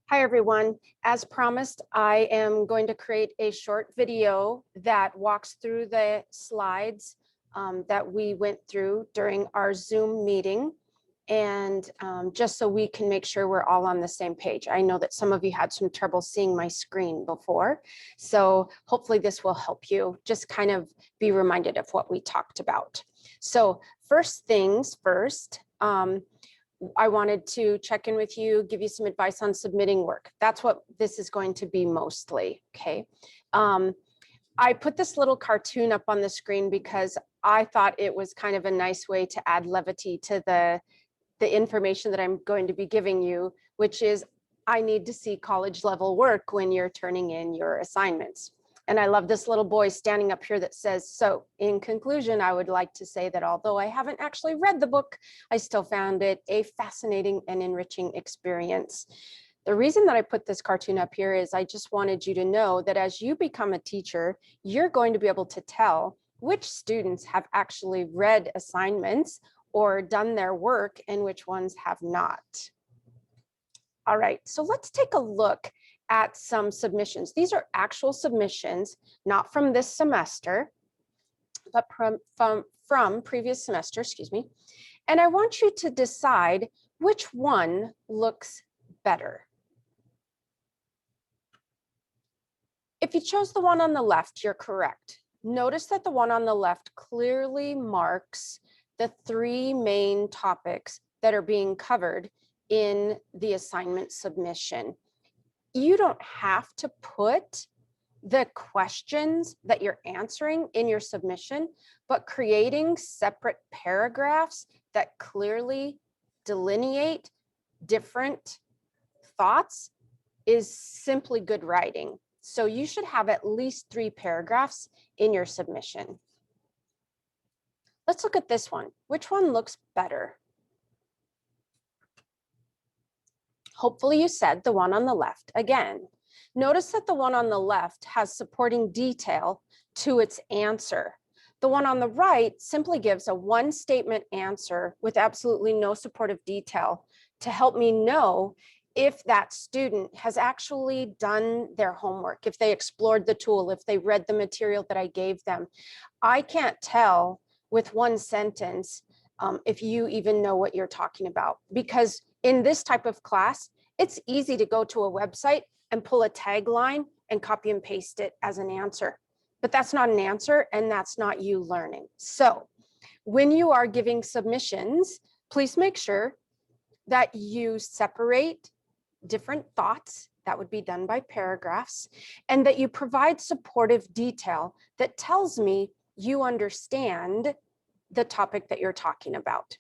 Hi, everyone. As promised, I am going to create a short video that walks through the slides that we went through during our Zoom meeting. And just so we can make sure we're all on the same page. I know that some of you had some trouble seeing my screen before. So hopefully this will help you just kind of be reminded of what we talked about. So first things first, I wanted to check in with you, give you some advice on submitting work. That's what this is going to be mostly, okay? I put this little cartoon up on the screen because I thought it was kind of a nice way to add levity to the information that I'm going to be giving you, which is I need to see college level work when you're turning in your assignments. And I love this little boy standing up here that says, so in conclusion, I would like to say that although I haven't actually read the book, I still found it a fascinating and enriching experience. The reason that I put this cartoon up here is I just wanted you to know that as you become a teacher, you're going to be able to tell which students have actually read assignments or done their work and which ones have not. All right, so let's take a look at some submissions. These are actual submissions, not from this semester, but from previous semester, excuse me. And I want you to decide which one looks better. If you chose the one on the left, you're correct. Notice that the one on the left clearly marks the three main topics that are being covered in the assignment submission. You don't have to put the questions that you're answering in your submission, but creating separate paragraphs that clearly delineate different thoughts is simply good writing. So you should have at least 3 paragraphs in your submission. Let's look at this one. Which one looks better? Hopefully you said the one on the left again. Notice that the one on the left has supporting detail to its answer. The one on the right simply gives a one-statement answer with absolutely no supportive detail to help me know if that student has actually done their homework, if they explored the tool, if they read the material that I gave them. I can't tell with one sentence if you even know what you're talking about, because in this type of class, it's easy to go to a website and pull a tagline and copy and paste it as an answer. But that's not an answer, and that's not you learning. So when you are giving submissions, please make sure that you separate different thoughts, that would be done by paragraphs, and that you provide supportive detail that tells me you understand the topic that you're talking about.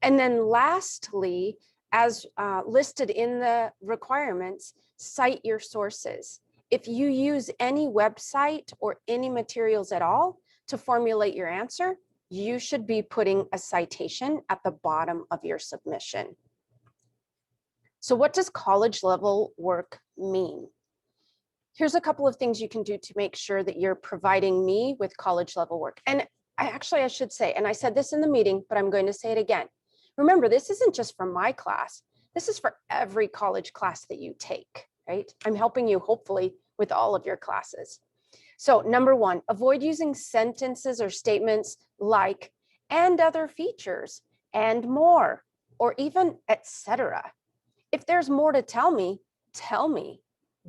And then lastly, as listed in the requirements, cite your sources. If you use any website or any materials at all to formulate your answer, you should be putting a citation at the bottom of your submission. So what does college level work mean? Here's a couple of things you can do to make sure that you're providing me with college level work. And I should say, and I said this in the meeting, but I'm going to say it again. Remember, this isn't just for my class. This is for every college class that you take, right? I'm helping you hopefully with all of your classes. So number 1, avoid using sentences or statements like, and other features, and more, or even etc. If there's more to tell me,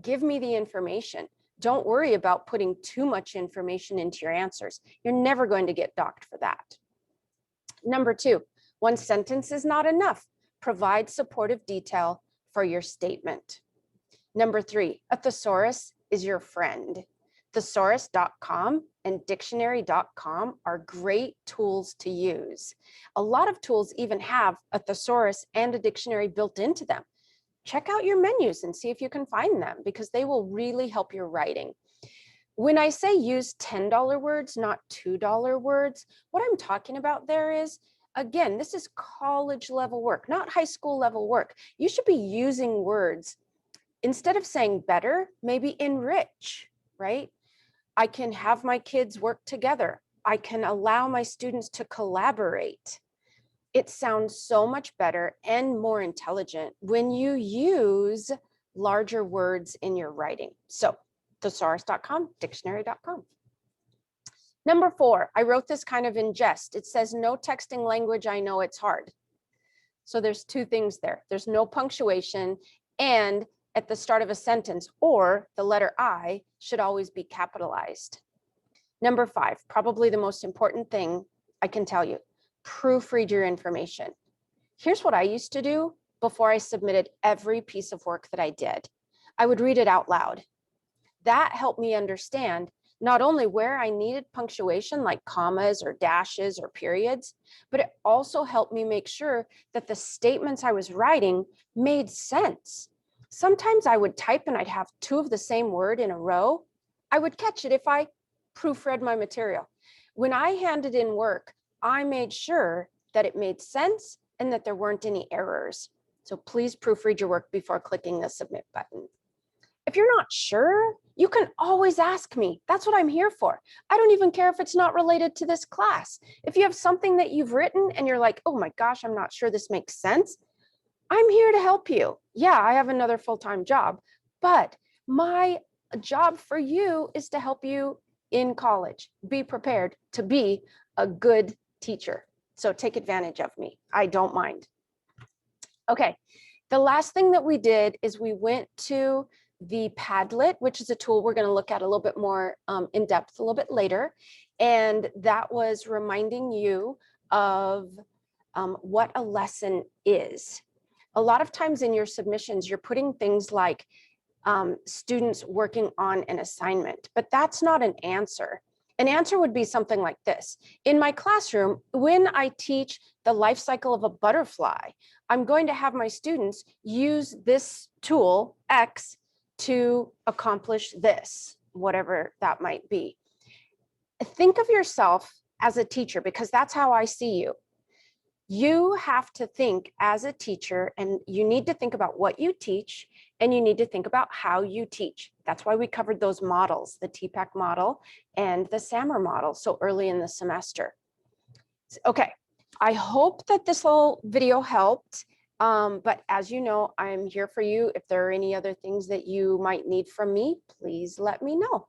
give me the information. Don't worry about putting too much information into your answers. You're never going to get docked for that. Number 2, one sentence is not enough. Provide supportive detail for your statement. Number 3, a thesaurus is your friend. Thesaurus.com and dictionary.com are great tools to use. A lot of tools even have a thesaurus and a dictionary built into them. Check out your menus and see if you can find them, because they will really help your writing. When I say use $10 words, not $2 words, what I'm talking about there is, again, this is college level work, not high school level work. You should be using words. Instead of saying better, maybe enrich, right? I can have my kids work together. I can allow my students to collaborate. It sounds so much better and more intelligent when you use larger words in your writing. So thesaurus.com, dictionary.com. Number 4, I wrote this kind of in jest. It says, no texting language, I know it's hard. So there's 2 things there. There's no punctuation, and at the start of a sentence, or the letter I should always be capitalized. Number 5, probably the most important thing I can tell you, proofread your information. Here's what I used to do before I submitted every piece of work that I did. I would read it out loud. That helped me understand not only where I needed punctuation, like commas or dashes or periods, but it also helped me make sure that the statements I was writing made sense. Sometimes I would type and I'd have 2 of the same word in a row. I would catch it if I proofread my material. When I handed in work, I made sure that it made sense and that there weren't any errors. So please proofread your work before clicking the submit button. If you're not sure, you can always ask me. That's what I'm here for. I don't even care if it's not related to this class. If you have something that you've written and you're like, oh my gosh, I'm not sure this makes sense, I'm here to help you. Yeah, I have another full-time job, but my job for you is to help you in college. Be prepared to be a good teacher. So take advantage of me. I don't mind. Okay, the last thing that we did is we went to the Padlet, which is a tool we're going to look at a little bit more in depth a little bit later. And that was reminding you of what a lesson is. A lot of times in your submissions, you're putting things like students working on an assignment, but that's not an answer. An answer would be something like this. In my classroom, when I teach the life cycle of a butterfly, I'm going to have my students use this tool X to accomplish this, whatever that might be. Think of yourself as a teacher, because that's how I see you. You have to think as a teacher, and you need to think about what you teach, and you need to think about how you teach. That's why we covered those models, the TPAC model and the SAMR model, so early in the semester. Okay, I hope that this little video helped. But as you know, I'm here for you. If there are any other things that you might need from me, please let me know.